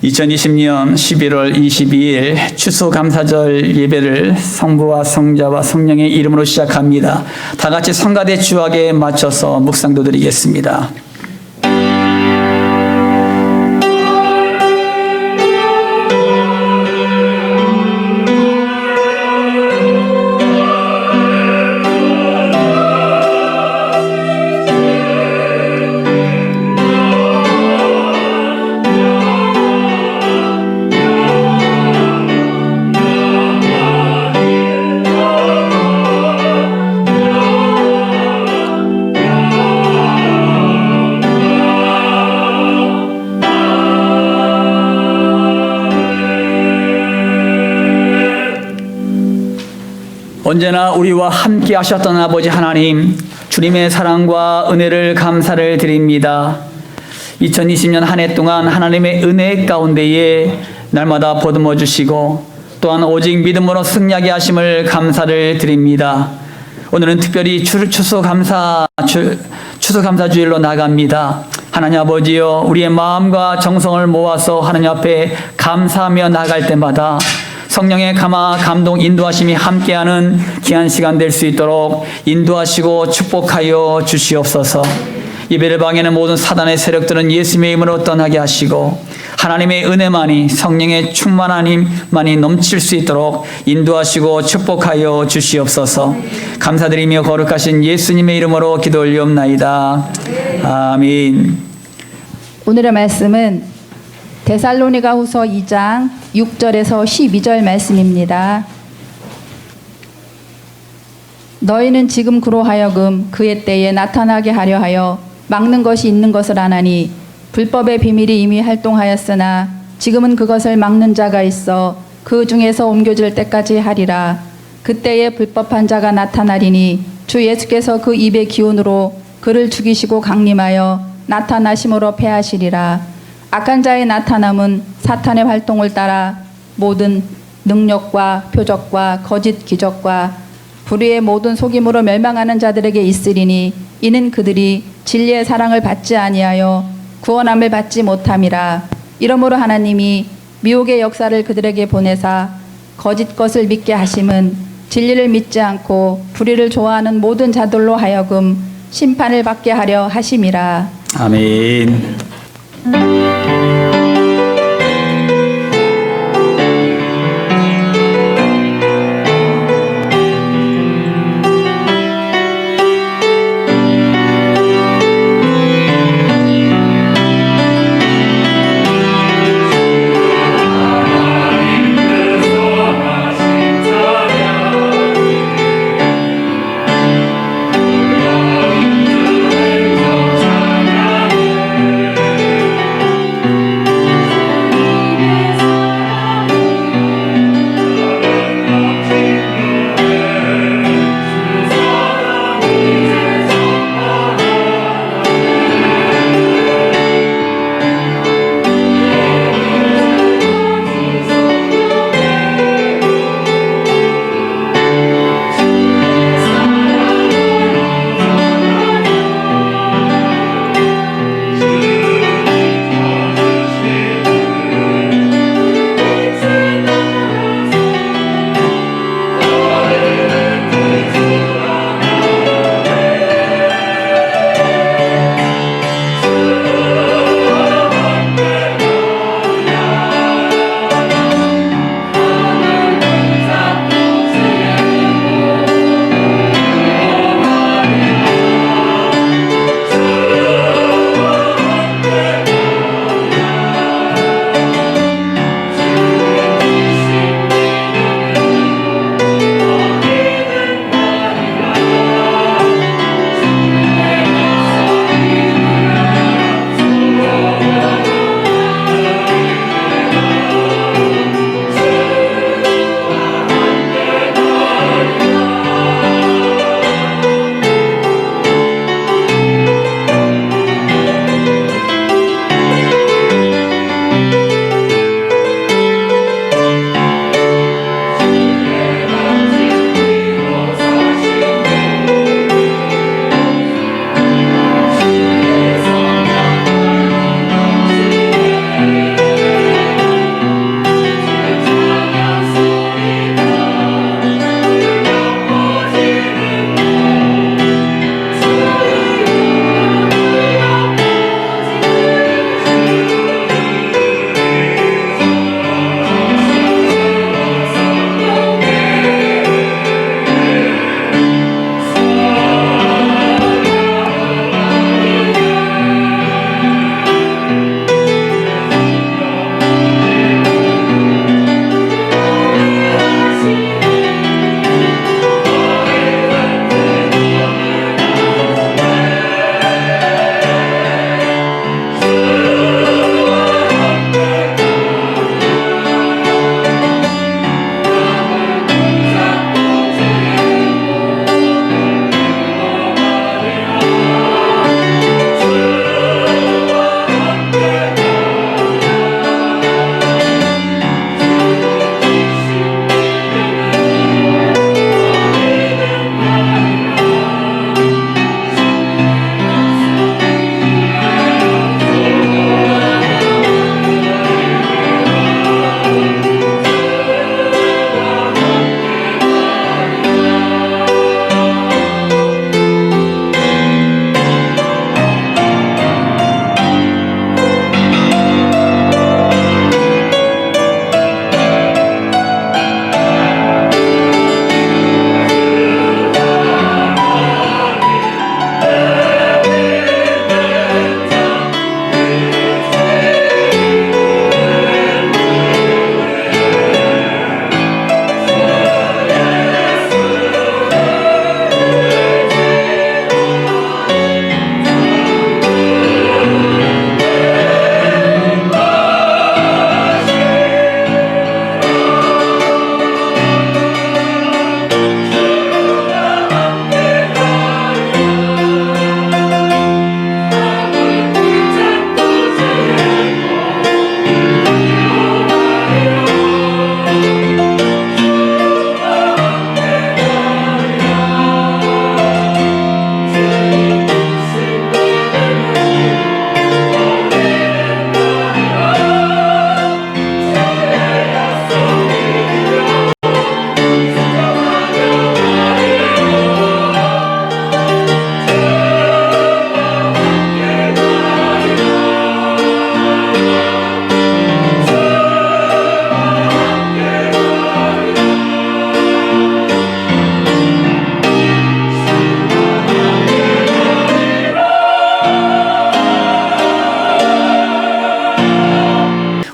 2020년 11월 22일 추수감사절 예배를 성부와 성자와 성령의 이름으로 시작합니다. 다 같이 성가대 주악에 맞춰서 묵상도 드리겠습니다. 언제나 우리와 함께 하셨던 아버지 하나님, 주님의 사랑과 은혜를 감사를 드립니다. 2020년 한 해 동안 하나님의 은혜 가운데에 날마다 보듬어 주시고 또한 오직 믿음으로 승리하게 하심을 감사를 드립니다. 오늘은 특별히 추수감사주일로 나갑니다. 하나님 아버지여, 우리의 마음과 정성을 모아서 하나님 앞에 감사하며 나갈 때마다 성령의 감동 인도하심이 함께하는 귀한 시간 될 수 있도록 인도하시고 축복하여 주시옵소서. 예배를 방해하는 모든 사단의 세력들은 예수님의 이름으로 떠나게 하시고 하나님의 은혜만이, 성령의 충만함만이 넘칠 수 있도록 인도하시고 축복하여 주시옵소서. 감사드리며 거룩하신 예수님의 이름으로 기도 올리옵나이다. 아멘. 오늘의 말씀은 데살로니가후서 2장 6절에서 12절 말씀입니다. 너희는 지금 그로 하여금 그의 때에 나타나게 하려 하여 막는 것이 있는 것을 아나니 불법의 비밀이 이미 활동하였으나 지금은 그것을 막는 자가 있어 그 중에서 옮겨질 때까지 하리라. 그때에 불법한 자가 나타나리니 주 예수께서 그 입의 기운으로 그를 죽이시고 강림하여 나타나심으로 패하시리라. 악한 자의 나타남은 사탄의 활동을 따라 모든 능력과 표적과 거짓 기적과 불의의 모든 속임으로 멸망하는 자들에게 있으리니 이는 그들이 진리의 사랑을 받지 아니하여 구원함을 받지 못함이라. 이러므로 하나님이 미혹의 역사를 그들에게 보내사 거짓 것을 믿게 하심은 진리를 믿지 않고 불의를 좋아하는 모든 자들로 하여금 심판을 받게 하려 하심이라. 아멘.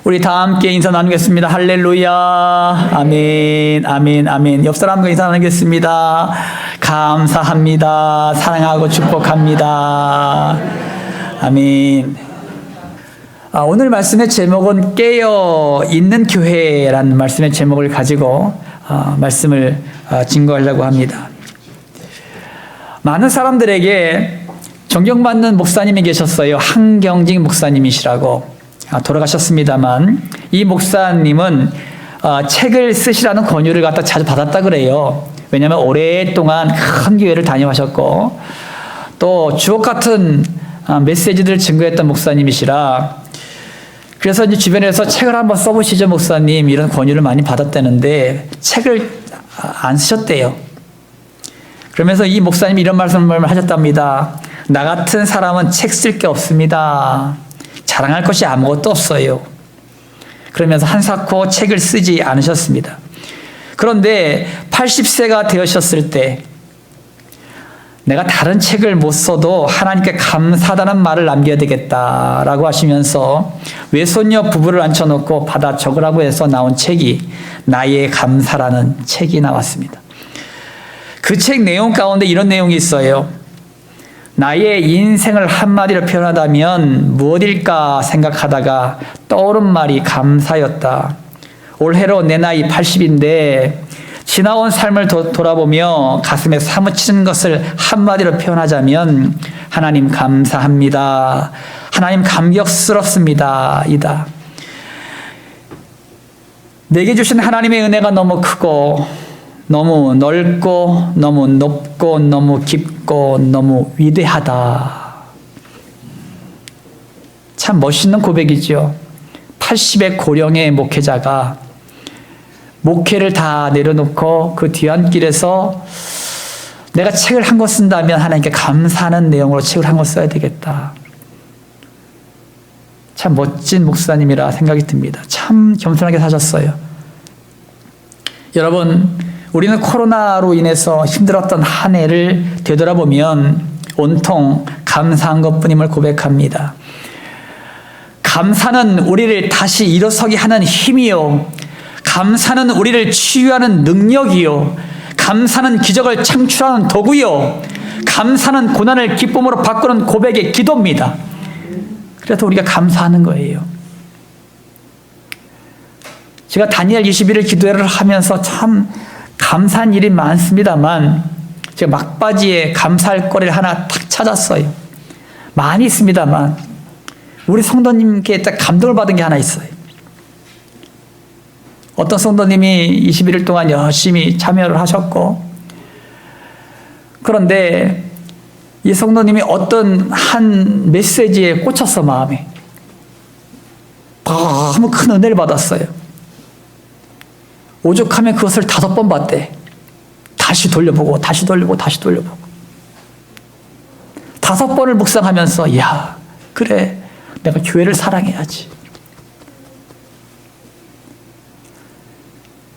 우리 다 함께 인사 나누겠습니다. 할렐루야. 아멘, 아멘, 아멘. 옆 사람과 인사 나누겠습니다. 감사합니다. 사랑하고 축복합니다. 아멘. 오늘 말씀의 제목은 깨어 있는 교회라는 말씀의 제목을 가지고 말씀을 증거하려고 합니다. 많은 사람들에게 존경받는 목사님이 계셨어요. 한경직 목사님이시라고. 돌아가셨습니다만 이 목사님은 책을 쓰시라는 권유를 갖다 자주 받았다 그래요. 왜냐하면 오랫동안 큰 교회를 다녀하셨고 또 주옥 같은 메시지들을 증거했던 목사님이시라 그래서 이제 주변에서 책을 한번 써보시죠 목사님 이런 권유를 많이 받았다는데 책을 안 쓰셨대요. 그러면서 이 목사님이 이런 말씀을 하셨답니다. 나 같은 사람은 책 쓸 게 없습니다. 자랑할 것이 아무것도 없어요. 그러면서 한사코 책을 쓰지 않으셨습니다. 그런데 80세가 되셨을 때 내가 다른 책을 못 써도 하나님께 감사하다는 말을 남겨야 되겠다라고 하시면서 외손녀 부부를 앉혀놓고 받아 적으라고 해서 나온 책이 나의 감사라는 책이 나왔습니다. 그 책 내용 가운데 이런 내용이 있어요. 나의 인생을 한마디로 표현하다면 무엇일까 생각하다가 떠오른 말이 감사였다. 올해로 내 나이 80인데 지나온 삶을 돌아보며 가슴에 사무치는 것을 한마디로 표현하자면 하나님 감사합니다. 하나님 감격스럽습니다. 이다. 내게 주신 하나님의 은혜가 너무 크고 너무 넓고 너무 높고 너무 깊고 너무 위대하다. 참 멋있는 고백이죠. 80의 고령의 목회자가 목회를 다 내려놓고 그 뒤안길에서 내가 책을 한 권 쓴다면 하나님께 감사하는 내용으로 책을 한 권 써야 되겠다. 참 멋진 목사님이라 생각이 듭니다. 참 겸손하게 사셨어요. 여러분 우리는 코로나로 인해서 힘들었던 한 해를 되돌아보면 온통 감사한 것뿐임을 고백합니다. 감사는 우리를 다시 일어서게 하는 힘이요. 감사는 우리를 치유하는 능력이요. 감사는 기적을 창출하는 도구요. 감사는 고난을 기쁨으로 바꾸는 고백의 기도입니다. 그래서 우리가 감사하는 거예요. 제가 다니엘 21일 기도회를 하면서 참 감사한 일이 많습니다만 제가 막바지에 감사할 거리를 하나 탁 찾았어요. 많이 있습니다만 우리 성도님께 딱 감동을 받은 게 하나 있어요. 어떤 성도님이 21일 동안 열심히 참여를 하셨고 그런데 이 성도님이 어떤 한 메시지에 꽂혔어 마음에. 너무 큰 은혜를 받았어요. 오죽하면 그것을 5번 봤대. 다시 돌려보고 다시 돌려보고 다시 돌려보고 5번을 묵상하면서 야 그래 내가 교회를 사랑해야지.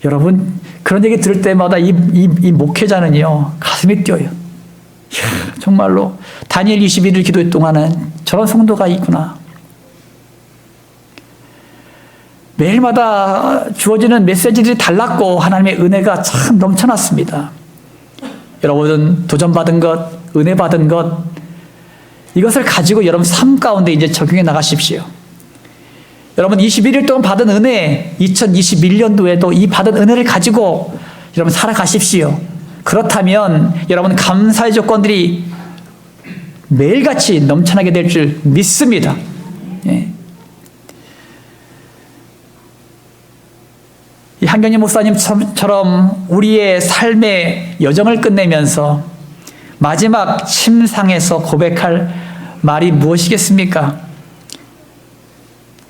여러분 그런 얘기 들을 때마다 이 목회자는요 가슴이 뛰어요. 이야, 정말로 다니엘 21일 기도회 동안은 저런 성도가 있구나. 매일마다 주어지는 메시지들이 달랐고 하나님의 은혜가 참 넘쳐났습니다. 여러분 도전받은 것, 은혜 받은 것 이것을 가지고 여러분 삶 가운데 이제 적용해 나가십시오. 여러분 21일 동안 받은 은혜 2021년도에도 이 받은 은혜를 가지고 여러분 살아가십시오. 그렇다면 여러분 감사의 조건들이 매일같이 넘쳐나게 될 줄 믿습니다. 예. 이 한경희 목사님처럼 우리의 삶의 여정을 끝내면서 마지막 침상에서 고백할 말이 무엇이겠습니까?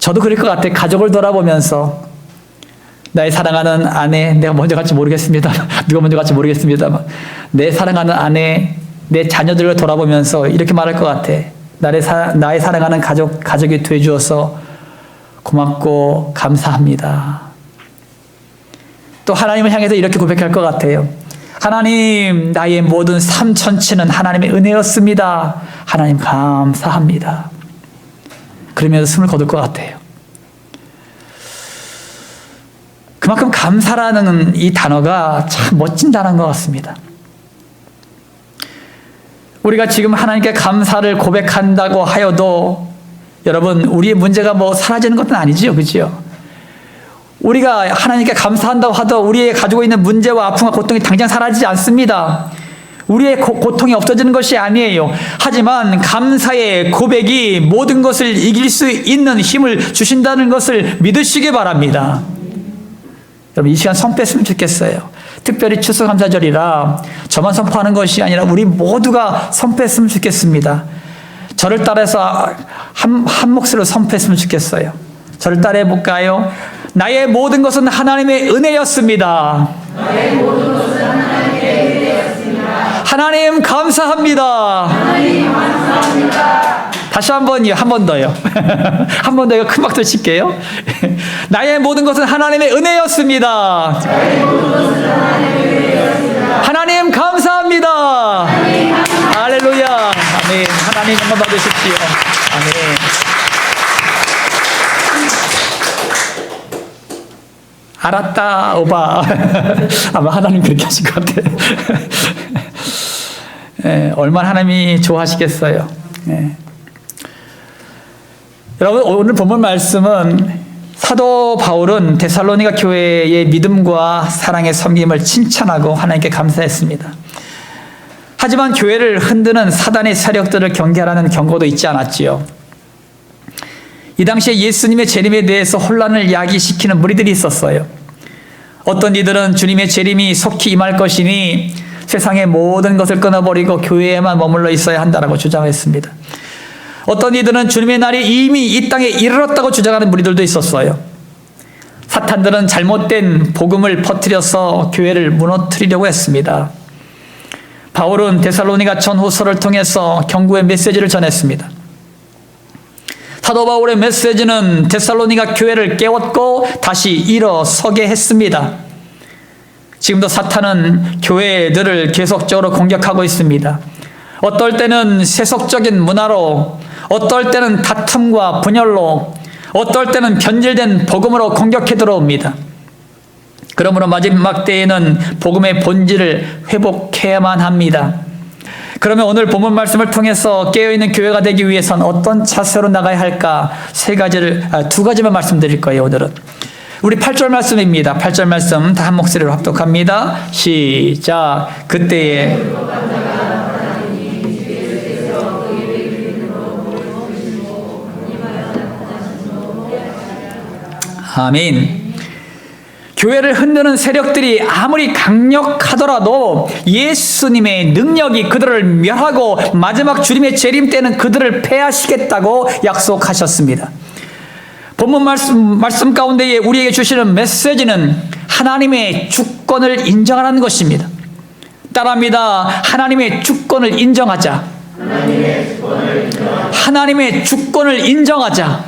저도 그럴 것 같아요. 가족을 돌아보면서 나의 사랑하는 아내, 내가 먼저 갈지 모르겠습니다. 누가 먼저 갈지 모르겠습니다만 내 사랑하는 아내, 내 자녀들을 돌아보면서 이렇게 말할 것 같아. 나의 사랑하는 가족이 되어주어서 고맙고 감사합니다. 또 하나님을 향해서 이렇게 고백할 것 같아요. 하나님, 나의 모든 삶 전체는 하나님의 은혜였습니다. 하나님 감사합니다. 그러면서 숨을 거둘 것 같아요. 그만큼 감사라는 이 단어가 참 멋진 단어인 것 같습니다. 우리가 지금 하나님께 감사를 고백한다고 하여도 여러분, 우리의 문제가 뭐 사라지는 것은 아니지요, 그죠? 우리가 하나님께 감사한다고 하도 우리의 가지고 있는 문제와 아픔과 고통이 당장 사라지지 않습니다. 우리의 고통이 없어지는 것이 아니에요. 하지만 감사의 고백이 모든 것을 이길 수 있는 힘을 주신다는 것을 믿으시기 바랍니다. 여러분, 이 시간 선포했으면 좋겠어요. 특별히 추수감사절이라 저만 선포하는 것이 아니라 우리 모두가 선포했으면 좋겠습니다. 저를 따라서 한 몫으로 선포했으면 좋겠어요. 저를 따라해 볼까요? 나의 모든 것은 하나님의 은혜였습니다. 나의 모든 것은 하나님의 은혜였습니다. 하나님 감사합니다. 하나님 감사합니다. 다시 한 번요. 한 번 더요. 한 번 더 이거 큰 박수 칠게요. 나의 모든 것은 하나님의 은혜였습니다. 나의 모든 것은 하나님의 은혜였습니다. 하나님 감사합니다. 하나님 감사합니다. 할렐루야. 아멘. 하나님 한번 받으십시오. 아멘. 알았다, 오바. 아마 하나님 그렇게 하실 것 같아요. 예, 얼마나 하나님이 좋아하시겠어요. 예. 여러분, 오늘 본문 말씀은 사도 바울은 데살로니가 교회의 믿음과 사랑의 섬김을 칭찬하고 하나님께 감사했습니다. 하지만 교회를 흔드는 사단의 세력들을 경계하라는 경고도 있지 않았지요. 이 당시에 예수님의 재림에 대해서 혼란을 야기시키는 무리들이 있었어요. 어떤 이들은 주님의 재림이 속히 임할 것이니 세상의 모든 것을 끊어버리고 교회에만 머물러 있어야 한다라고 주장했습니다. 어떤 이들은 주님의 날이 이미 이 땅에 이르렀다고 주장하는 무리들도 있었어요. 사탄들은 잘못된 복음을 퍼뜨려서 교회를 무너뜨리려고 했습니다. 바울은 데살로니가 전후서를 통해서 경고의 메시지를 전했습니다. 사도 바울의 메시지는 데살로니가 교회를 깨웠고 다시 일어서게 했습니다. 지금도 사탄은 교회들을 계속적으로 공격하고 있습니다. 어떨 때는 세속적인 문화로, 어떨 때는 다툼과 분열로, 어떨 때는 변질된 복음으로 공격해 들어옵니다. 그러므로 마지막 때에는 복음의 본질을 회복해야만 합니다. 그러면 오늘 본문 말씀을 통해서 깨어있는 교회가 되기 위해선 어떤 자세로 나가야 할까? 두 가지만 말씀드릴 거예요, 오늘은. 우리 8절 말씀입니다. 8절 말씀 다 한 목소리로 합독합니다. 시작. 그때에 아멘. 교회를 흔드는 세력들이 아무리 강력하더라도 예수님의 능력이 그들을 멸하고 마지막 주님의 재림 때는 그들을 패하시겠다고 약속하셨습니다. 본문 말씀 가운데에 우리에게 주시는 메시지는 하나님의 주권을 인정하라는 것입니다. 따라합니다. 하나님의 주권을 인정하자. 하나님의 주권을 인정하자.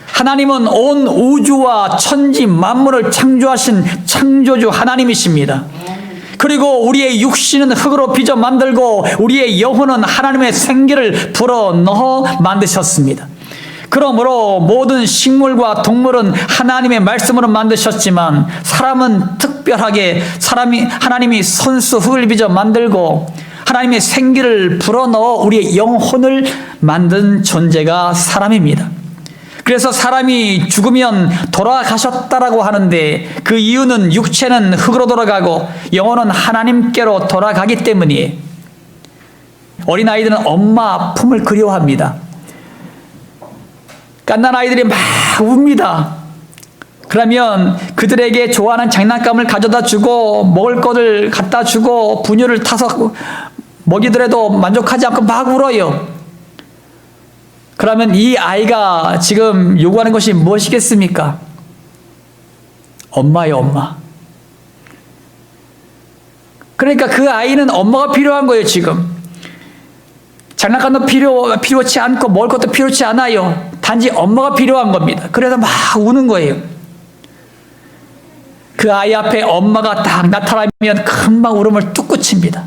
하나님은 온 우주와 천지 만물을 창조하신 창조주 하나님이십니다. 그리고 우리의 육신은 흙으로 빚어 만들고 우리의 영혼은 하나님의 생기를 불어넣어 만드셨습니다. 그러므로 모든 식물과 동물은 하나님의 말씀으로 만드셨지만 사람은 특별하게 하나님이 손수 흙을 빚어 만들고 하나님의 생기를 불어넣어 우리의 영혼을 만든 존재가 사람입니다. 그래서 사람이 죽으면 돌아가셨다라고 하는데 그 이유는 육체는 흙으로 돌아가고 영혼은 하나님께로 돌아가기 때문이에요. 어린아이들은 엄마 품을 그리워합니다. 갓난아이들이 막 웁니다. 그러면 그들에게 좋아하는 장난감을 가져다 주고 먹을 것을 갖다 주고 분유를 타서 먹이더라도 만족하지 않고 막 울어요. 그러면 이 아이가 지금 요구하는 것이 무엇이겠습니까? 엄마요, 엄마. 그러니까 그 아이는 엄마가 필요한 거예요, 지금. 장난감도 필요치 않고 먹을 것도 필요치 않아요. 단지 엄마가 필요한 겁니다. 그래서 막 우는 거예요. 그 아이 앞에 엄마가 딱 나타나면 금방 울음을 뚝 그칩니다.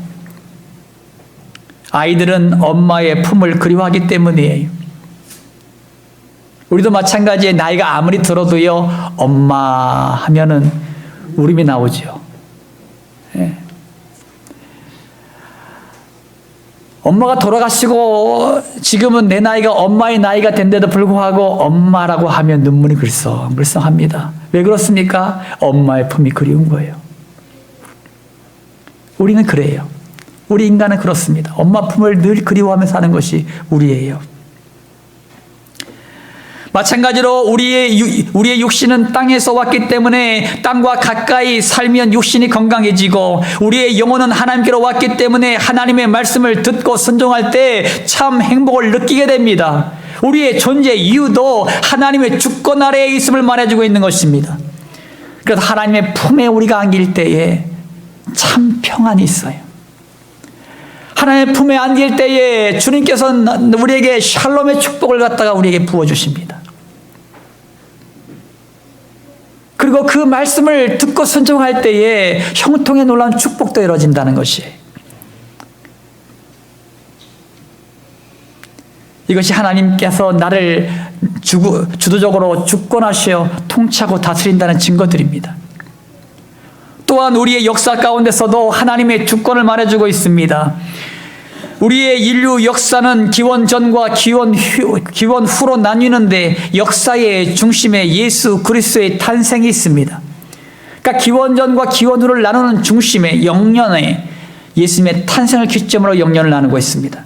아이들은 엄마의 품을 그리워하기 때문이에요. 우리도 마찬가지에 나이가 아무리 들어도요, 엄마 하면은 울음이 나오죠. 예. 엄마가 돌아가시고 지금은 내 나이가 엄마의 나이가 된데도 불구하고 엄마라고 하면 눈물이 글썽글썽합니다. 왜 그렇습니까? 엄마의 품이 그리운 거예요. 우리는 그래요. 우리 인간은 그렇습니다. 엄마 품을 늘 그리워하며 사는 것이 우리예요. 마찬가지로 우리의 육신은 땅에서 왔기 때문에 땅과 가까이 살면 육신이 건강해지고, 우리의 영혼은 하나님께로 왔기 때문에 하나님의 말씀을 듣고 순종할 때 참 행복을 느끼게 됩니다. 우리의 존재 이유도 하나님의 주권 아래에 있음을 말해주고 있는 것입니다. 그래서 하나님의 품에 우리가 안길 때에 참 평안이 있어요. 하나님의 품에 안길 때에 주님께서는 우리에게 샬롬의 축복을 갖다가 우리에게 부어주십니다. 그리고 그 말씀을 듣고 순종할 때에 형통에 놀라운 축복도 이루어진다는 것이에요. 이것이 하나님께서 나를 주도적으로 주권하시어 통치하고 다스린다는 증거들입니다. 또한 우리의 역사 가운데서도 하나님의 주권을 말해주고 있습니다. 우리의 인류 역사는 기원 전과 기원 후로 나뉘는데 역사의 중심에 예수 그리스도의 탄생이 있습니다. 그러니까 기원 전과 기원 후를 나누는 중심에 영년에 예수님의 탄생을 기점으로 영년을 나누고 있습니다.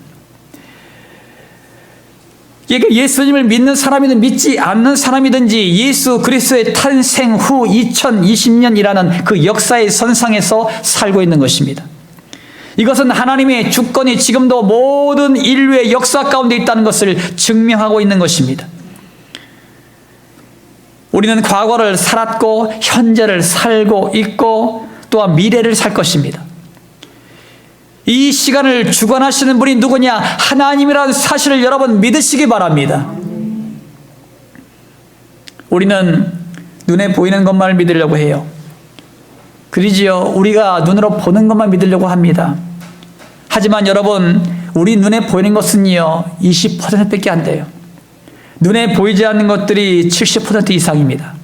예수님을 믿는 사람이든 믿지 않는 사람이든지 예수 그리스도의 탄생 후 2020년이라는 그 역사의 선상에서 살고 있는 것입니다. 이것은 하나님의 주권이 지금도 모든 인류의 역사 가운데 있다는 것을 증명하고 있는 것입니다. 우리는 과거를 살았고 현재를 살고 있고 또한 미래를 살 것입니다. 이 시간을 주관하시는 분이 누구냐? 하나님이라는 사실을 여러분 믿으시기 바랍니다. 우리는 눈에 보이는 것만 믿으려고 해요. 그러지요. 우리가 눈으로 보는 것만 믿으려고 합니다. 하지만 여러분, 우리 눈에 보이는 것은요 20%밖에 안 돼요. 눈에 보이지 않는 것들이 70% 이상입니다.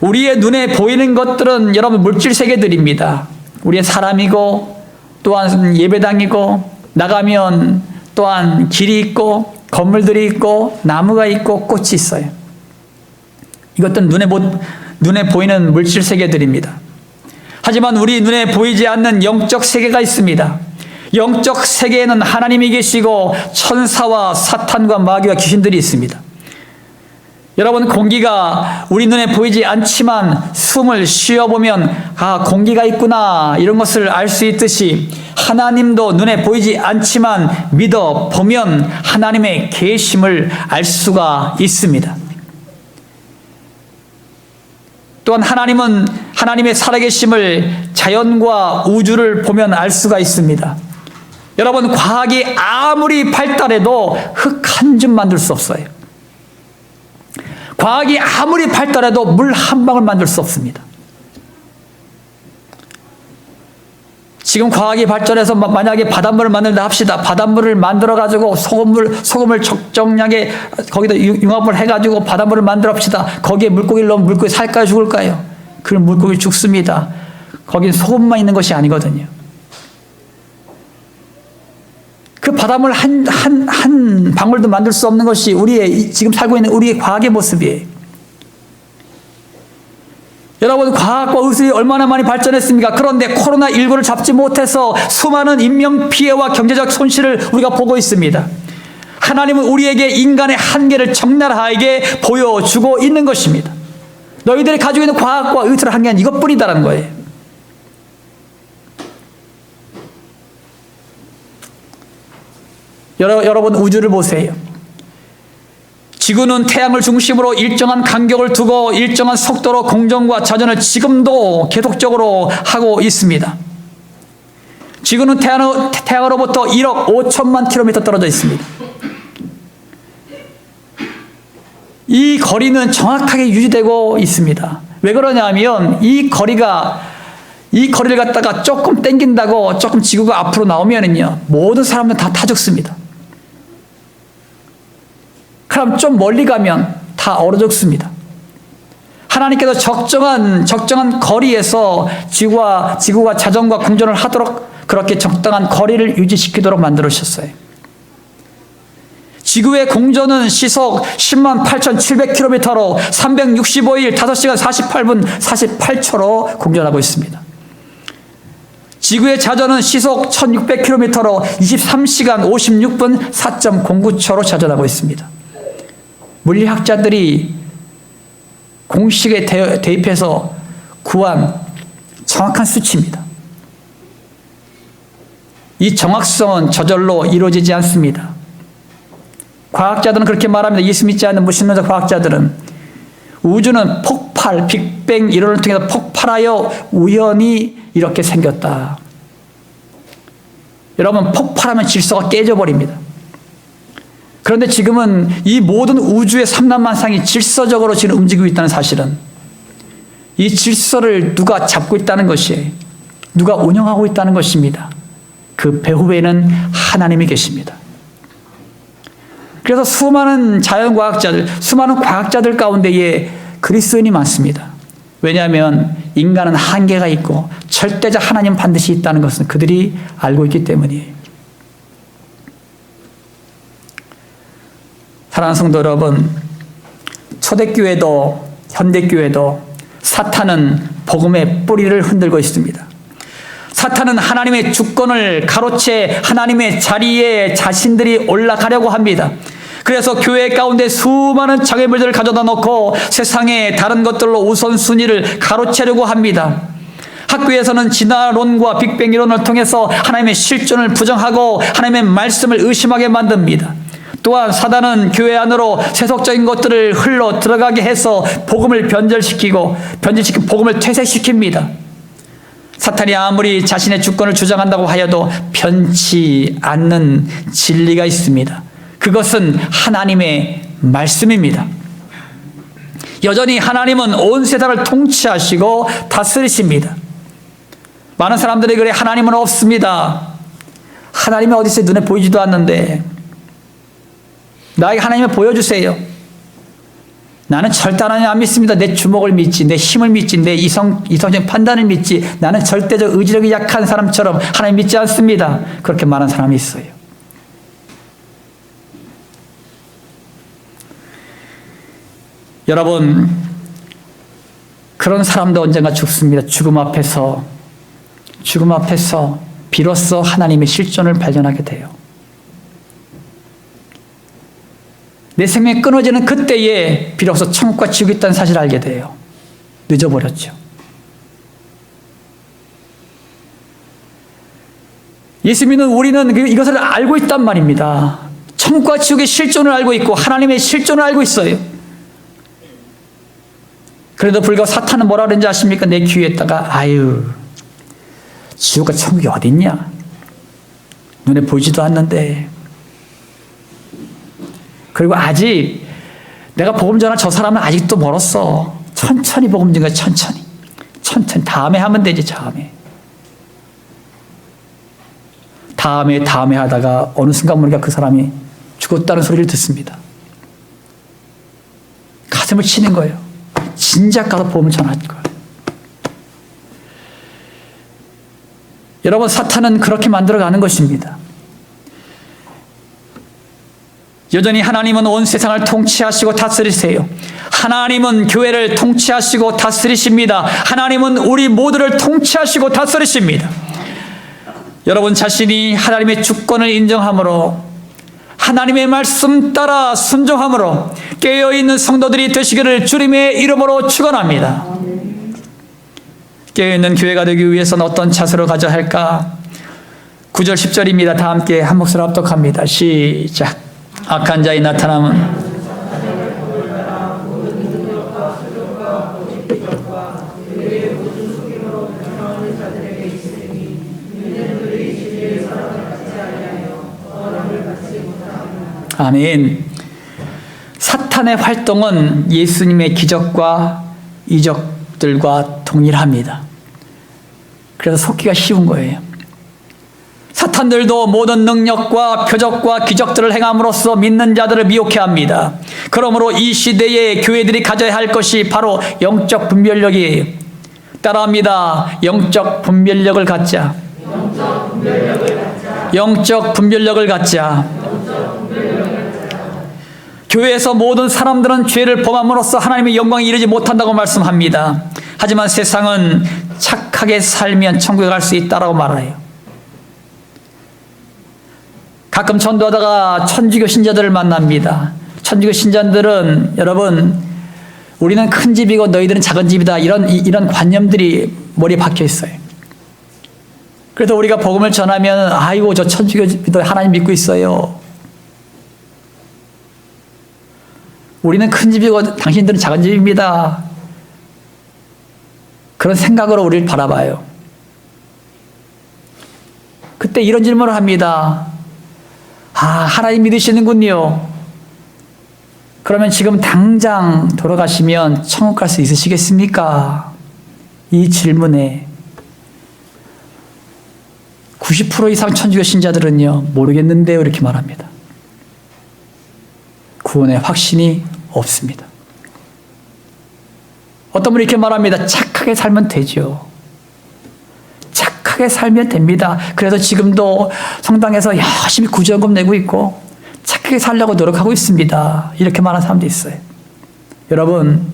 우리의 눈에 보이는 것들은 여러분 물질 세계들입니다. 우리의 사람이고 또한 예배당이고 나가면 또한 길이 있고 건물들이 있고 나무가 있고 꽃이 있어요. 이것들은 눈에 보이는 물질 세계들입니다. 하지만 우리 눈에 보이지 않는 영적 세계가 있습니다. 영적 세계에는 하나님이 계시고 천사와 사탄과 마귀와 귀신들이 있습니다. 여러분, 공기가 우리 눈에 보이지 않지만 숨을 쉬어보면 공기가 있구나 이런 것을 알 수 있듯이 하나님도 눈에 보이지 않지만 믿어보면 하나님의 계심을 알 수가 있습니다. 또한 하나님은 하나님의 살아계심을 자연과 우주를 보면 알 수가 있습니다. 여러분, 과학이 아무리 발달해도 흙 한 줌 만들 수 없어요. 과학이 아무리 발달해도 물 한 방울 만들 수 없습니다. 지금 과학이 발전해서 만약에 바닷물을 만든다 합시다. 바닷물을 만들어 가지고 소금을 적정량에 거기다 융합을 해 가지고 바닷물을 만들어 합시다. 거기에 물고기를 넣으면 물고기 살까요, 죽을까요? 그럼 물고기 죽습니다. 거기는 소금만 있는 것이 아니거든요. 그 바닷물 한 방울도 만들 수 없는 것이 지금 살고 있는 우리의 과학의 모습이에요. 여러분, 과학과 의술이 얼마나 많이 발전했습니까? 그런데 코로나19를 잡지 못해서 수많은 인명피해와 경제적 손실을 우리가 보고 있습니다. 하나님은 우리에게 인간의 한계를 적나라하게 보여주고 있는 것입니다. 너희들이 가지고 있는 과학과 의술의 한계는 이것뿐이다라는 거예요. 여러분, 우주를 보세요. 지구는 태양을 중심으로 일정한 간격을 두고 일정한 속도로 공전과 자전을 지금도 계속적으로 하고 있습니다. 지구는 태양으로부터 1억 5천만 킬로미터 떨어져 있습니다. 이 거리는 정확하게 유지되고 있습니다. 왜 그러냐면 이 거리를 갖다가 조금 당긴다고 조금 지구가 앞으로 나오면은요 모든 사람들 다 죽습니다. 그럼 좀 멀리 가면 다 얼어 죽습니다. 하나님께서 적정한 거리에서 지구가 자전과 공존을 하도록 그렇게 적당한 거리를 유지시키도록 만들으셨어요. 지구의 공전은 시속 10만 8,700km로 365일 5시간 48분 48초로 공전하고 있습니다. 지구의 자전은 시속 1600km로 23시간 56분 4.09초로 자전하고 있습니다. 물리학자들이 공식에 대입해서 구한 정확한 수치입니다. 이 정확성은 저절로 이루어지지 않습니다. 과학자들은 그렇게 말합니다. 예수 믿지 않는 무신론자 과학자들은 우주는 폭발, 빅뱅 이론을 통해서 폭발하여 우연히 이렇게 생겼다. 여러분, 폭발하면 질서가 깨져버립니다. 그런데 지금은 이 모든 우주의 삼란만상이 질서적으로 지금 움직이고 있다는 사실은 이 질서를 누가 잡고 있다는 것이에요. 누가 운영하고 있다는 것입니다. 그 배후에는 하나님이 계십니다. 그래서 수많은 자연과학자들, 수많은 과학자들 가운데에 그리스도인이 많습니다. 왜냐하면 인간은 한계가 있고 절대적 하나님 반드시 있다는 것은 그들이 알고 있기 때문이에요. 사랑하는 성도 여러분, 초대교회도 현대교회도 사탄은 복음의 뿌리를 흔들고 있습니다. 사탄은 하나님의 주권을 가로채 하나님의 자리에 자신들이 올라가려고 합니다. 그래서 교회 가운데 수많은 장애물들을 가져다 놓고 세상의 다른 것들로 우선순위를 가로채려고 합니다. 학교에서는 진화론과 빅뱅 이론을 통해서 하나님의 실존을 부정하고 하나님의 말씀을 의심하게 만듭니다. 또한 사단은 교회 안으로 세속적인 것들을 흘러 들어가게 해서 복음을 변질시키고 복음을 퇴색시킵니다. 사탄이 아무리 자신의 주권을 주장한다고 하여도 변치 않는 진리가 있습니다. 그것은 하나님의 말씀입니다. 여전히 하나님은 온 세상을 통치하시고 다스리십니다. 많은 사람들이 그래, 하나님은 없습니다. 하나님이 어디 있어요? 눈에 보이지도 않는데. 나에게 하나님을 보여주세요. 나는 절대 하나님 안 믿습니다. 내 주먹을 믿지, 내 힘을 믿지, 내 이성적 판단을 믿지. 나는 절대적 의지력이 약한 사람처럼 하나님 믿지 않습니다. 그렇게 말하는 사람이 있어요. 여러분, 그런 사람도 언젠가 죽습니다. 죽음 앞에서 비로소 하나님의 실존을 발견하게 돼요. 내 생명이 끊어지는 그때에 비로소 천국과 지옥이 있다는 사실을 알게 돼요. 늦어버렸죠. 예수 믿는 우리는 이것을 알고 있단 말입니다. 천국과 지옥의 실존을 알고 있고 하나님의 실존을 알고 있어요. 그래도 불구하고 사탄은 뭐라 그랬는지 아십니까? 내 귀에다가 지옥과 천국이 어딨냐? 눈에 보이지도 않는데. 그리고 아직 내가 복음 전할 저 사람은 아직도 멀었어. 천천히 복음 전해, 천천히 다음에 하면 되지. 다음에 하다가 어느 순간 보니까 그 사람이 죽었다는 소리를 듣습니다. 가슴을 치는 거예요. 진작 가서 복음을 전할 거예요. 여러분, 사탄은 그렇게 만들어가는 것입니다. 여전히 하나님은 온 세상을 통치하시고 다스리세요. 하나님은 교회를 통치하시고 다스리십니다. 하나님은 우리 모두를 통치하시고 다스리십니다. 여러분 자신이 하나님의 주권을 인정함으로, 하나님의 말씀 따라 순종함으로 깨어있는 성도들이 되시기를 주님의 이름으로 축원합니다. 깨어있는 교회가 되기 위해서는 어떤 자세로 가져야 할까? 9절 10절입니다. 다 함께 한 목소리로 합독합니다. 시작. 악한 자의 나타남은 아멘. 사탄의 활동은 예수님의 기적과 이적들과 동일합니다. 그래서 속기가 쉬운 거예요. 사탄들도 모든 능력과 표적과 기적들을 행함으로써 믿는 자들을 미혹해 합니다. 그러므로 이 시대에 교회들이 가져야 할 것이 바로 영적 분별력이에요. 따라합니다. 영적 분별력을 갖자. 영적 분별력을 갖자. 교회에서 모든 사람들은 죄를 범함으로써 하나님의 영광에 이르지 못한다고 말씀합니다. 하지만 세상은 착하게 살면 천국에 갈 수 있다라고 말해요. 가끔 전도하다가 천주교 신자들을 만납니다. 천주교 신자들은 여러분, 우리는 큰 집이고 너희들은 작은 집이다, 이런 관념들이 머리에 박혀 있어요. 그래서 우리가 복음을 전하면 아이고 저 천주교도 하나님 믿고 있어요. 우리는 큰 집이고 당신들은 작은 집입니다. 그런 생각으로 우리를 바라봐요. 그때 이런 질문을 합니다. 하나님 믿으시는군요. 그러면 지금 당장 돌아가시면 천국 갈 수 있으시겠습니까? 이 질문에 90% 이상 천주교 신자들은요, 모르겠는데요, 이렇게 말합니다. 구원의 확신이 없습니다. 어떤 분이 이렇게 말합니다. 착하게 살면 되죠. 착하게 살면 됩니다. 그래서 지금도 성당에서 열심히 구제연금 내고 있고 착하게 살려고 노력하고 있습니다. 이렇게 말하는 사람도 있어요. 여러분,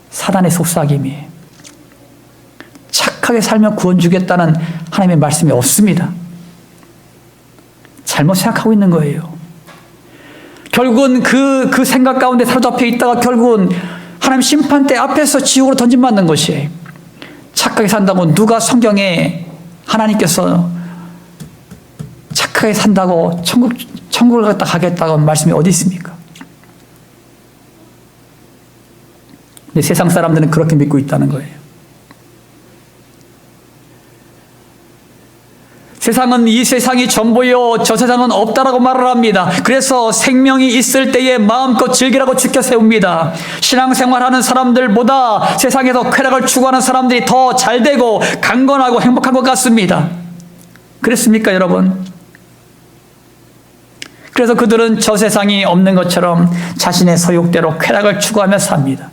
사단의 속삭임이에요. 착하게 살면 구원 주겠다는 하나님의 말씀이 없습니다. 잘못 생각하고 있는 거예요. 결국은 그 생각 가운데 사로잡혀 있다가 결국은 하나님 심판대 앞에서 지옥으로 던짐받는 것이에요. 착하게 산다고 누가 성경에 하나님께서 착하게 산다고 천국을 갖다 가겠다고 말씀이 어디 있습니까? 근데 세상 사람들은 그렇게 믿고 있다는 거예요. 세상은 이 세상이 전부요, 저 세상은 없다라고 말을 합니다. 그래서 생명이 있을 때에 마음껏 즐기라고 지켜 세웁니다. 신앙생활하는 사람들보다 세상에서 쾌락을 추구하는 사람들이 더 잘되고 강건하고 행복한 것 같습니다. 그렇습니까, 여러분? 그래서 그들은 저 세상이 없는 것처럼 자신의 소욕대로 쾌락을 추구하며 삽니다.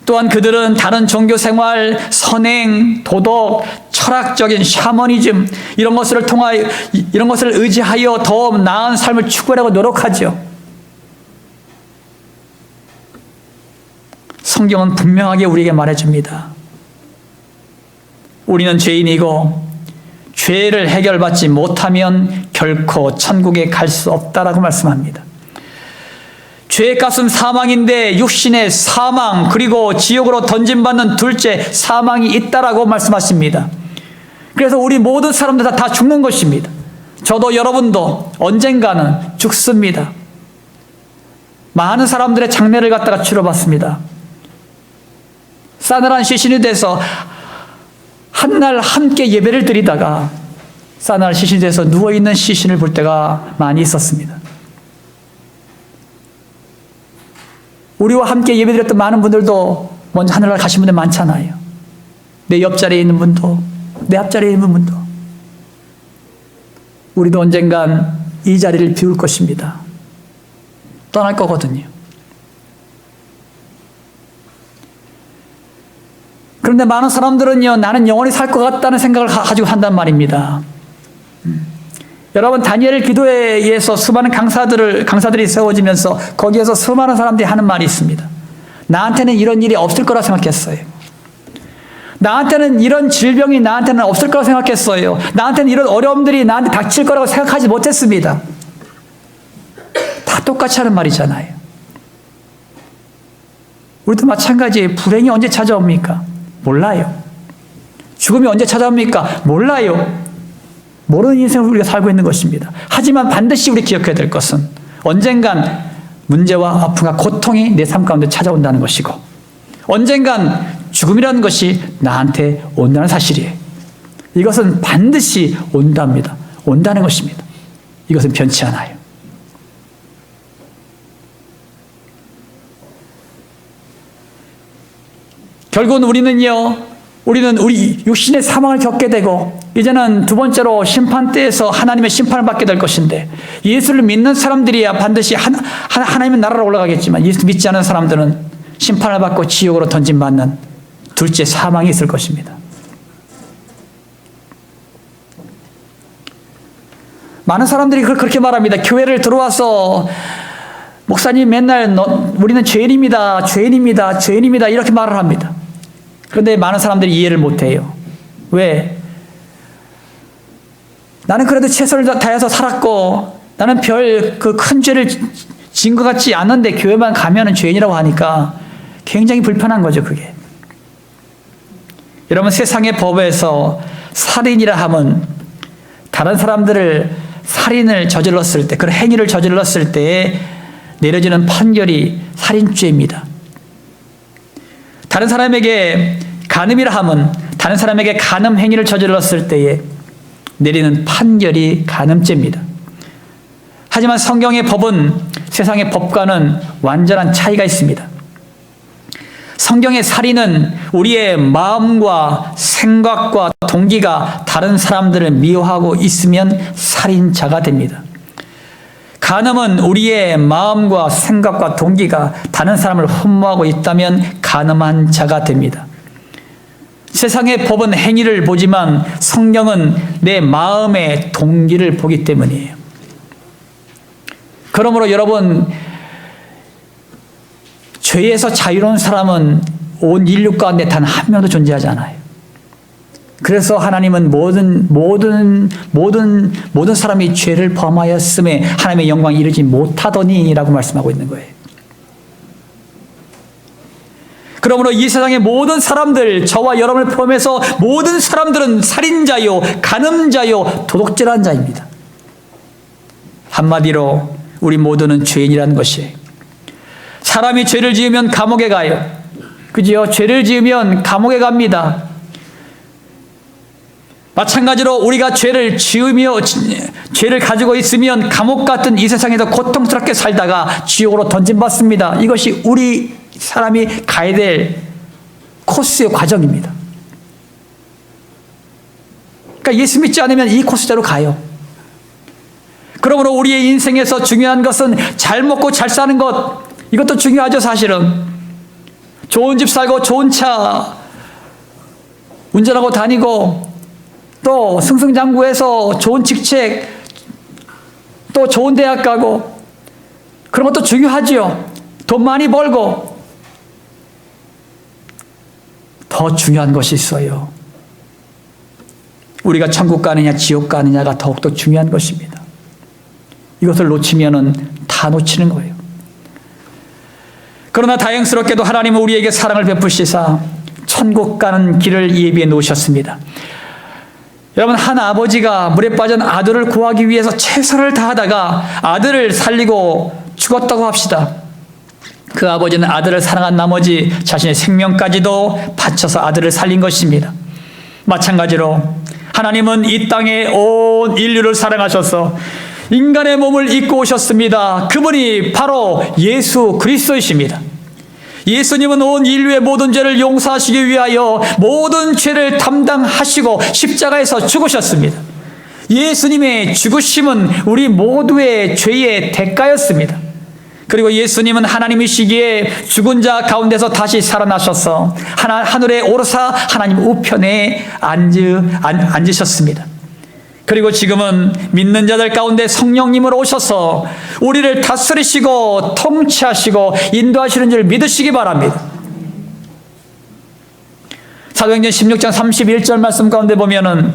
또한 그들은 다른 종교 생활, 선행, 도덕, 철학적인 샤머니즘 이런 것을 의지하여 더 나은 삶을 추구하려고 노력하죠. 성경은 분명하게 우리에게 말해줍니다. 우리는 죄인이고 죄를 해결받지 못하면 결코 천국에 갈 수 없다라고 말씀합니다. 죄의 값은 사망인데 육신의 사망 그리고 지옥으로 던짐받는 둘째 사망이 있다라고 말씀하십니다. 그래서 우리 모든 사람들 다 죽는 것입니다. 저도 여러분도 언젠가는 죽습니다. 많은 사람들의 장례를 갖다가 치러봤습니다. 싸늘한 시신이 돼서 한날 함께 예배를 드리다가 싸늘한 시신이 돼서 누워있는 시신을 볼 때가 많이 있었습니다. 우리와 함께 예배드렸던 많은 분들도 먼저 하늘나라 가신 분들 많잖아요. 내 옆자리에 있는 분도 내 앞자리에 있는 분도 우리도 언젠간 이 자리를 비울 것입니다. 떠날 거거든요. 그런데 많은 사람들은요, 나는 영원히 살 것 같다는 생각을 가지고 한단 말입니다. 여러분, 다니엘 기도에 의해서 수많은 강사들이 세워지면서 거기에서 수많은 사람들이 하는 말이 있습니다. 나한테는 이런 일이 없을 거라 생각했어요. 나한테는 이런 질병이 나한테는 없을 거라 생각했어요. 나한테는 이런 어려움들이 나한테 닥칠 거라고 생각하지 못했습니다. 다 똑같이 하는 말이잖아요. 우리도 마찬가지예요. 불행이 언제 찾아옵니까? 몰라요. 죽음이 언제 찾아옵니까? 몰라요. 모르는 인생을 우리가 살고 있는 것입니다. 하지만 반드시 우리 기억해야 될 것은 언젠간 문제와 아픔과 고통이 내 삶 가운데 찾아온다는 것이고 언젠간 죽음이라는 것이 나한테 온다는 사실이에요. 이것은 반드시 온답니다. 온다는 것입니다. 이것은 변치 않아요. 결국은 우리는 우리 육신의 사망을 겪게 되고 이제는 두 번째로 심판대에서 하나님의 심판을 받게 될 것인데, 예수를 믿는 사람들이야 반드시 하나님의 나라로 올라가겠지만, 예수 믿지 않은 사람들은 심판을 받고 지옥으로 던짐받는 둘째 사망이 있을 것입니다. 많은 사람들이 그렇게 말합니다. 교회를 들어와서 목사님 맨날 우리는 죄인입니다, 죄인입니다, 죄인입니다 이렇게 말을 합니다. 그런데 많은 사람들이 이해를 못해요. 왜? 나는 그래도 최선을 다해서 살았고 나는 별 그 큰 죄를 지은 것 같지 않는데 교회만 가면은 죄인이라고 하니까 굉장히 불편한 거죠, 그게. 여러분, 세상의 법에서 살인이라 하면 다른 사람들을 살인을 저질렀을 때, 그런 행위를 저질렀을 때에 내려지는 판결이 살인죄입니다. 다른 사람에게 간음이라 하면 다른 사람에게 간음 행위를 저질렀을 때에 내리는 판결이 간음죄입니다. 하지만 성경의 법은 세상의 법과는 완전한 차이가 있습니다. 성경의 살인은 우리의 마음과 생각과 동기가 다른 사람들을 미워하고 있으면 살인자가 됩니다. 간음은 우리의 마음과 생각과 동기가 다른 사람을 흠모하고 있다면 간음한 자가 됩니다. 세상의 법은 행위를 보지만 성경은 내 마음의 동기를 보기 때문이에요. 그러므로 여러분, 죄에서 자유로운 사람은 온 인류 가운데 단 한 명도 존재하지 않아요. 그래서 하나님은 모든 사람이 죄를 범하였음에 하나님의 영광에 이르지 못하더니라고 말씀하고 있는 거예요. 그러므로 이 세상의 모든 사람들, 저와 여러분을 포함해서 모든 사람들은 살인자요, 간음자요, 도둑질한 자입니다. 한마디로 우리 모두는 죄인이라는 것이에요. 사람이 죄를 지으면 감옥에 가요. 그죠? 죄를 지으면 감옥에 갑니다. 마찬가지로 우리가 죄를 지으며 죄를 가지고 있으면 감옥 같은 이 세상에서 고통스럽게 살다가 지옥으로 던짐받습니다. 이것이 우리 사람이 가야 될 코스의 과정입니다. 그러니까 예수 믿지 않으면 이 코스대로 가요. 그러므로 우리의 인생에서 중요한 것은 잘 먹고 잘 사는 것, 이것도 중요하죠. 사실은 좋은 집 살고 좋은 차 운전하고 다니고 또 승승장구해서 좋은 직책, 또 좋은 대학 가고, 그런 것도 중요하지요. 돈 많이 벌고. 더 중요한 것이 있어요. 우리가 천국 가느냐 지옥 가느냐가 더욱더 중요한 것입니다. 이것을 놓치면은 다 놓치는 거예요. 그러나 다행스럽게도 하나님은 우리에게 사랑을 베푸시사 천국 가는 길을 예비해 놓으셨습니다. 여러분, 한 아버지가 물에 빠진 아들을 구하기 위해서 최선을 다하다가 아들을 살리고 죽었다고 합시다. 그 아버지는 아들을 사랑한 나머지 자신의 생명까지도 바쳐서 아들을 살린 것입니다. 마찬가지로 하나님은 이 땅에 온 인류를 사랑하셔서 인간의 몸을 입고 오셨습니다. 그분이 바로 예수 그리스도이십니다. 예수님은 온 인류의 모든 죄를 용서하시기 위하여 모든 죄를 담당하시고 십자가에서 죽으셨습니다. 예수님의 죽으심은 우리 모두의 죄의 대가였습니다. 그리고 예수님은 하나님이시기에 죽은 자 가운데서 다시 살아나셔서 하늘에 오르사 하나님 우편에 앉으셨습니다. 그리고 지금은 믿는 자들 가운데 성령님으로 오셔서 우리를 다스리시고 통치하시고 인도하시는 줄 믿으시기 바랍니다. 사도행전 16장 31절 말씀 가운데 보면은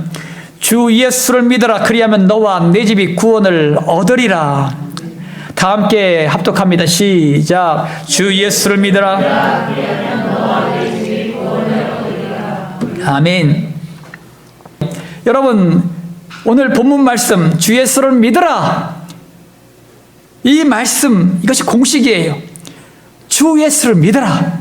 주 예수를 믿으라, 그리하면 너와 내 집이 구원을 얻으리라. 다 함께 합독합니다. 시작. 주 예수를 믿으라. 아멘. 여러분, 오늘 본문 말씀 주 예수를 믿으라, 이 말씀, 이것이 공식이에요. 주 예수를 믿으라.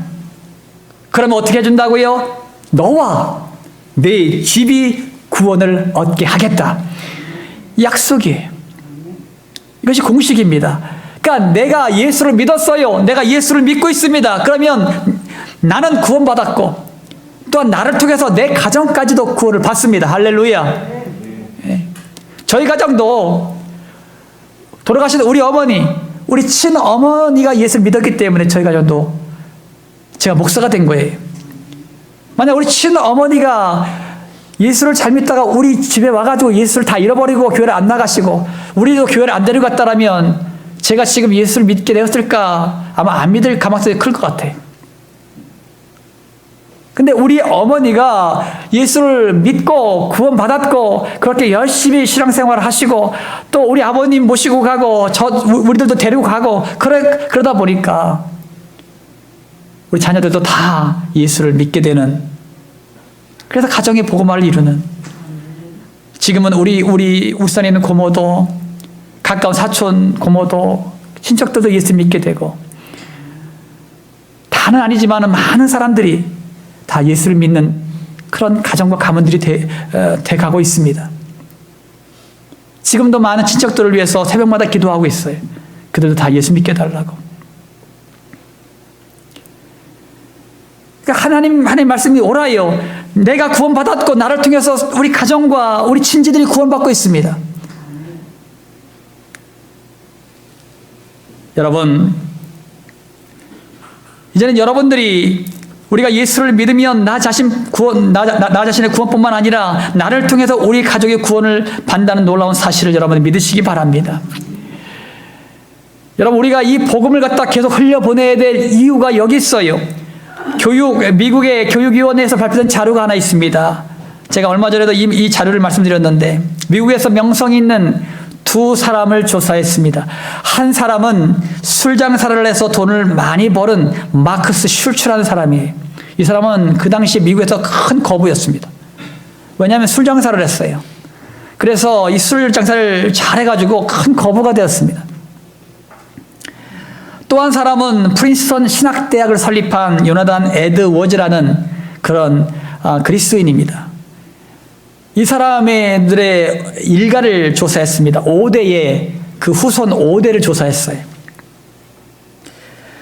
그러면 어떻게 해준다고요? 너와 내 집이 구원을 얻게 하겠다. 약속이에요. 이것이 공식입니다. 그러니까 내가 예수를 믿었어요. 내가 예수를 믿고 있습니다. 그러면 나는 구원받았고 또한 나를 통해서 내 가정까지도 구원을 받습니다. 할렐루야. 예. 저희 가정도 돌아가신 우리 어머니, 우리 친어머니가 예수를 믿었기 때문에 저희 가정도 제가 목사가 된 거예요. 만약 우리 친어머니가 예수를 잘 믿다가 우리 집에 와가지고 예수를 다 잃어버리고 교회를 안 나가시고 우리도 교회를 안 데리고 갔다라면 제가 지금 예수를 믿게 되었을까? 아마 안 믿을 가능성이 클 것 같아요. 근데 우리 어머니가 예수를 믿고 구원받았고 그렇게 열심히 신앙생활을 하시고 또 우리 아버님 모시고 가고 우리들도 데리고 가고 그러다 보니까 우리 자녀들도 다 예수를 믿게 되는, 그래서 가정의 복음화를 이루는, 지금은 우리 울산에 있는 고모도 가까운 사촌 고모도 친척들도 예수 믿게 되고 다는 아니지만 많은 사람들이 다 예수를 믿는 그런 가정과 가문들이 돼가고 있습니다. 지금도 많은 친척들을 위해서 새벽마다 기도하고 있어요. 그들도 다 예수 믿게 해달라고. 그러니까 하나님 말씀이 옳아요. 내가 구원받았고 나를 통해서 우리 가정과 우리 친지들이 구원받고 있습니다. 여러분, 이제는 여러분들이 우리가 예수를 믿으면 나 자신의 구원뿐만 아니라 나를 통해서 우리 가족의 구원을 받는다는 놀라운 사실을 여러분 믿으시기 바랍니다. 여러분, 우리가 이 복음을 갖다 계속 흘려보내야 될 이유가 여기 있어요. 미국의 교육위원회에서 발표된 자료가 하나 있습니다. 제가 얼마 전에도 이 자료를 말씀드렸는데, 미국에서 명성 있는 두 사람을 조사했습니다. 한 사람은 술 장사를 해서 돈을 많이 벌은 마크스 슐츠라는 사람이에요. 이 사람은 그 당시 미국에서 큰 거부였습니다. 왜냐하면 술 장사를 했어요. 그래서 이 술 장사를 잘해가지고 큰 거부가 되었습니다. 또 한 사람은 프린스턴 신학대학을 설립한 요나단 에드워즈라는 그런 그리스도인입니다. 이 사람들의 일가를 조사했습니다. 5대의 그 후손 5대를 조사했어요.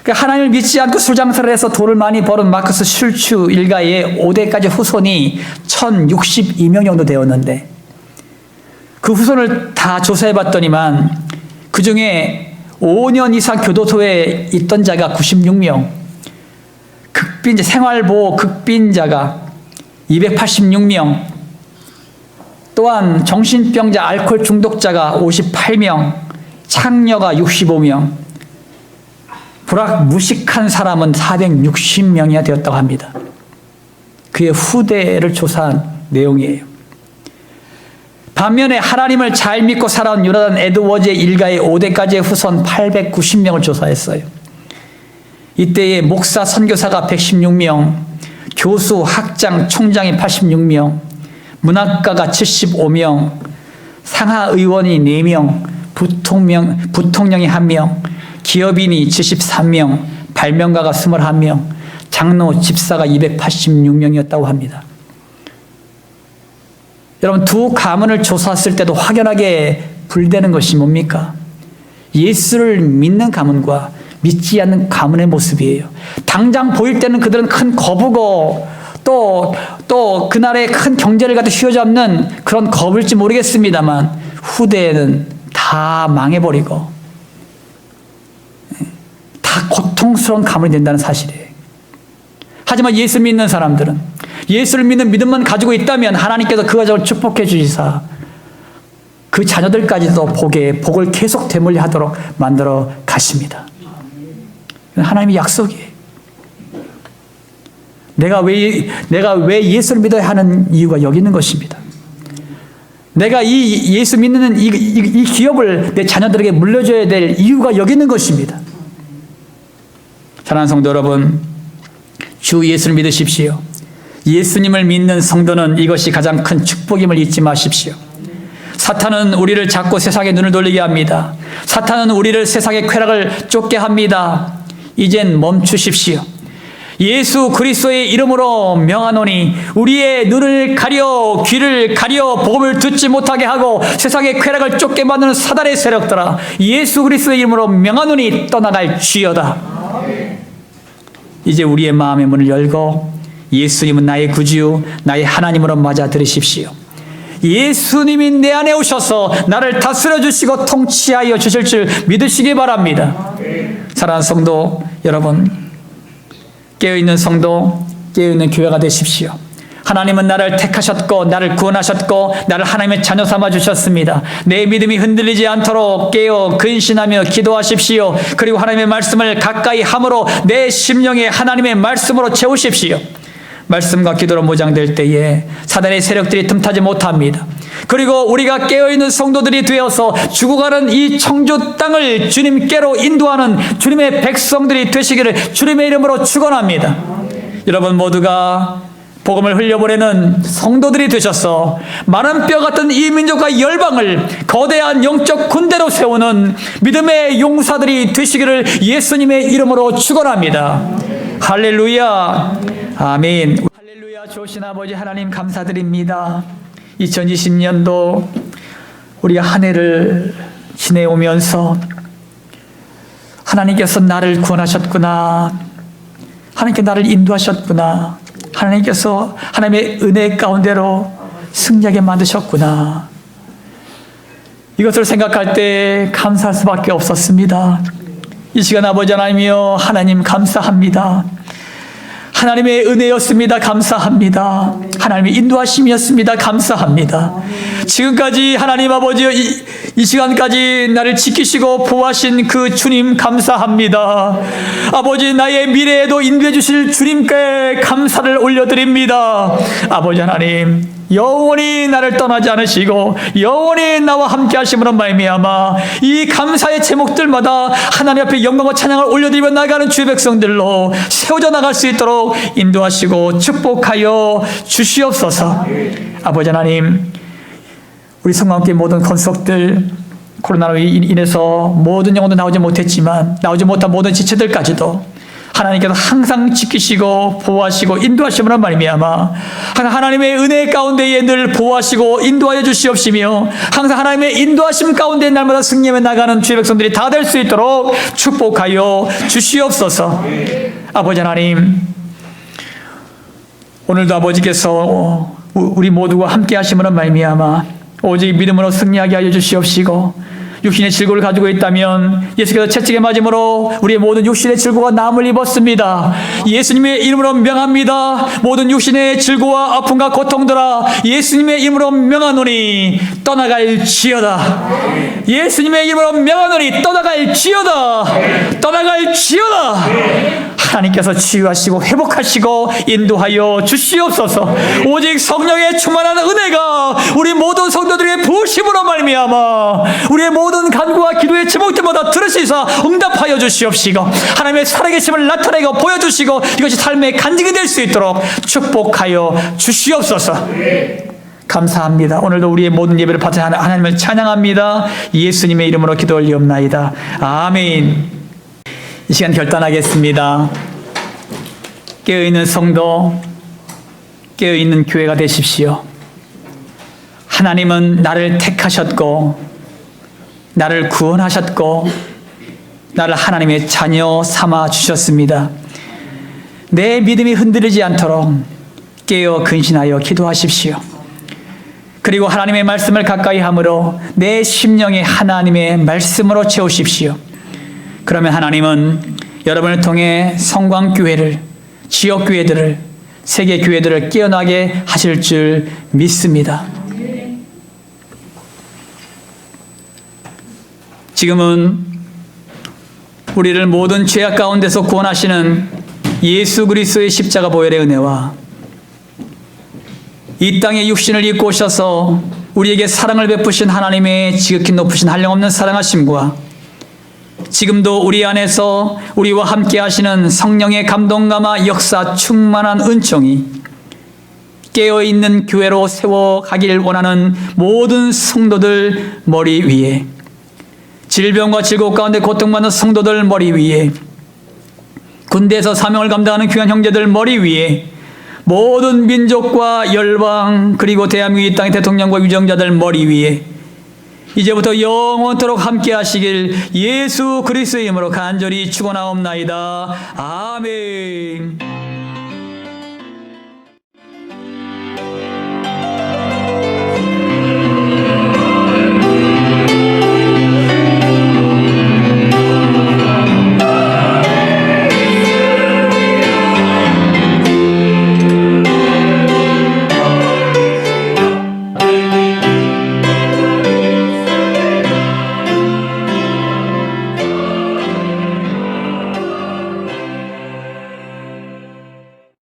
그러니까 하나님을 믿지 않고 술장사를 해서 돈을 많이 버는 마크스 슐츠 일가의 5대까지 후손이 1062명 정도 되었는데, 그 후손을 다 조사해봤더니만 그 중에 5년 이상 교도소에 있던 자가 96명, 생활보호 극빈자가 286명, 또한 정신병자 알코올 중독자가 58명, 창녀가 65명, 불악무식한 사람은 460명이나 되었다고 합니다. 그의 후대를 조사한 내용이에요. 반면에 하나님을 잘 믿고 살아온 요나단 에드워즈의 일가의 5대까지의 후손 890명을 조사했어요. 이때의 목사, 선교사가 116명, 교수, 학장, 총장이 86명, 문학가가 75명, 상하의원이 4명, 부통령이 1명, 기업인이 73명, 발명가가 21명, 장로, 집사가 286명이었다고 합니다. 여러분, 두 가문을 조사했을 때도 확연하게 분리되는 것이 뭡니까? 예수를 믿는 가문과 믿지 않는 가문의 모습이에요. 당장 보일 때는 그들은 큰 거부고 또 그날의 큰 경제를 갖다 휘어잡는 그런 겁일지 모르겠습니다만 후대에는 다 망해버리고 다 고통스러운 가문이 된다는 사실이에요. 하지만 예수 믿는 사람들은, 예수를 믿는 믿음만 가지고 있다면 하나님께서 그 가정을 축복해 주시사 그 자녀들까지도 복을 계속 되물려 하도록 만들어 가십니다. 하나님의 약속이에요. 내가 왜 예수를 믿어야 하는 이유가 여기 있는 것입니다. 내가 이 예수 믿는 이 기업을 내 자녀들에게 물려줘야 될 이유가 여기 있는 것입니다. 사랑하는 성도 여러분, 주 예수를 믿으십시오. 예수님을 믿는 성도는 이것이 가장 큰 축복임을 잊지 마십시오. 사탄은 우리를 자꾸 세상에 눈을 돌리게 합니다. 사탄은 우리를 세상의 쾌락을 쫓게 합니다. 이젠 멈추십시오. 예수 그리스도의 이름으로 명하노니 우리의 눈을 가려 귀를 가려 복음을 듣지 못하게 하고 세상의 쾌락을 쫓게 만드는 사단의 세력들아, 예수 그리스도의 이름으로 명하노니 떠나갈지어다. 이제 우리의 마음의 문을 열고 예수님은 나의 구주, 나의 하나님으로 맞아들이십시오. 예수님이 내 안에 오셔서 나를 다스려 주시고 통치하여 주실 줄 믿으시기 바랍니다. 사랑하는 성도 여러분, 깨어있는 성도, 깨어있는 교회가 되십시오. 하나님은 나를 택하셨고 나를 구원하셨고 나를 하나님의 자녀 삼아 주셨습니다. 내 믿음이 흔들리지 않도록 깨어 근신하며 기도하십시오. 그리고 하나님의 말씀을 가까이 함으로 내 심령에 하나님의 말씀으로 채우십시오. 말씀과 기도로 무장될 때에 사단의 세력들이 틈타지 못합니다. 그리고 우리가 깨어있는 성도들이 되어서 죽어가는 이 청주 땅을 주님께로 인도하는 주님의 백성들이 되시기를 주님의 이름으로 축원합니다. 여러분 모두가 복음을 흘려보내는 성도들이 되셔서 마른 뼈 같은 이 민족과 열방을 거대한 영적 군대로 세우는 믿음의 용사들이 되시기를 예수님의 이름으로 축원합니다. 할렐루야, 아멘. 할렐루야. 좋으신 아버지 하나님 감사드립니다. 2020년도 우리가 한 해를 지내오면서 하나님께서 나를 구원하셨구나, 하나님께 나를 인도하셨구나, 하나님께서 하나님의 은혜 가운데로 승리하게 만드셨구나, 이것을 생각할 때 감사할 수밖에 없었습니다. 이 시간 아버지 하나님이여, 하나님 감사합니다. 하나님의 은혜였습니다. 감사합니다. 하나님의 인도하심이었습니다. 감사합니다. 지금까지 하나님 아버지여, 이 시간까지 나를 지키시고 보호하신 그 주님 감사합니다. 아버지, 나의 미래에도 인도해 주실 주님께 감사를 올려드립니다. 아버지 하나님, 영원히 나를 떠나지 않으시고 영원히 나와 함께 하심으로 말미암아 이 감사의 제목들마다 하나님 앞에 영광과 찬양을 올려드리며 나가는 주의 백성들로 세워져 나갈 수 있도록 인도하시고 축복하여 주시옵소서. 아버지 하나님, 우리 성만교회 모든 건석들 코로나로 인해서 모든 영혼도 나오지 못했지만 나오지 못한 모든 지체들까지도 하나님께서 항상 지키시고 보호하시고 인도하심으로 말미암아 하나님의 은혜 가운데에 늘 보호하시고 인도하여 주시옵시며 항상 하나님의 인도하심 가운데 날마다 승리하며 나가는 주의 백성들이 다 될 수 있도록 축복하여 주시옵소서. 아버지 하나님, 오늘도 아버지께서 우리 모두가 함께 하심으로 말미암아 오직 믿음으로 승리하게 하여 주시옵시고, 육신의 질고를 가지고 있다면 예수께서 채찍에 맞음으로 우리의 모든 육신의 질고가 남을 입었습니다. 예수님의 이름으로 명합니다. 모든 육신의 질고와 아픔과 고통들아 예수님의 이름으로 명하노니 떠나갈지어다. 예수님의 이름으로 명하노니 떠나갈지어다. 떠나갈지어다. 하나님께서 치유하시고 회복하시고 인도하여 주시옵소서. 오직 성령의 충만한 은혜가 우리 모든 성도들의 부으심으로 말미암아 우리의 모든 간구와 기도의 제목들마다 들으시사 응답하여 주시옵시고 하나님의 살아계심을 나타내고 보여주시고 이것이 삶의 간증이 될 수 있도록 축복하여 주시옵소서. 감사합니다. 오늘도 우리의 모든 예배를 받아 하나님을 찬양합니다. 예수님의 이름으로 기도 올리옵나이다. 아멘. 이 시간 결단하겠습니다. 깨어있는 성도, 깨어있는 교회가 되십시오. 하나님은 나를 택하셨고 나를 구원하셨고 나를 하나님의 자녀 삼아 주셨습니다. 내 믿음이 흔들리지 않도록 깨어 근신하여 기도하십시오. 그리고 하나님의 말씀을 가까이 함으로 내 심령에 하나님의 말씀으로 채우십시오. 그러면 하나님은 여러분을 통해 성광교회를, 지역교회들을, 세계교회들을 깨어나게 하실 줄 믿습니다. 지금은 우리를 모든 죄악 가운데서 구원하시는 예수 그리스도의 십자가 보혈의 은혜와 이 땅에 육신을 입고 오셔서 우리에게 사랑을 베푸신 하나님의 지극히 높으신 한량없는 사랑하심과 지금도 우리 안에서 우리와 함께 하시는 성령의 감동감화 역사 충만한 은총이 깨어있는 교회로 세워가길 원하는 모든 성도들 머리 위에, 질병과 질곡 가운데 고통받는 성도들 머리 위에, 군대에서 사명을 감당하는 귀한 형제들 머리 위에, 모든 민족과 열방 그리고 대한민국 이 땅의 대통령과 유정자들 머리 위에 이제부터 영원토록 함께 하시길 예수 그리스도의 이름으로 간절히 축원하옵나이다. 아멘.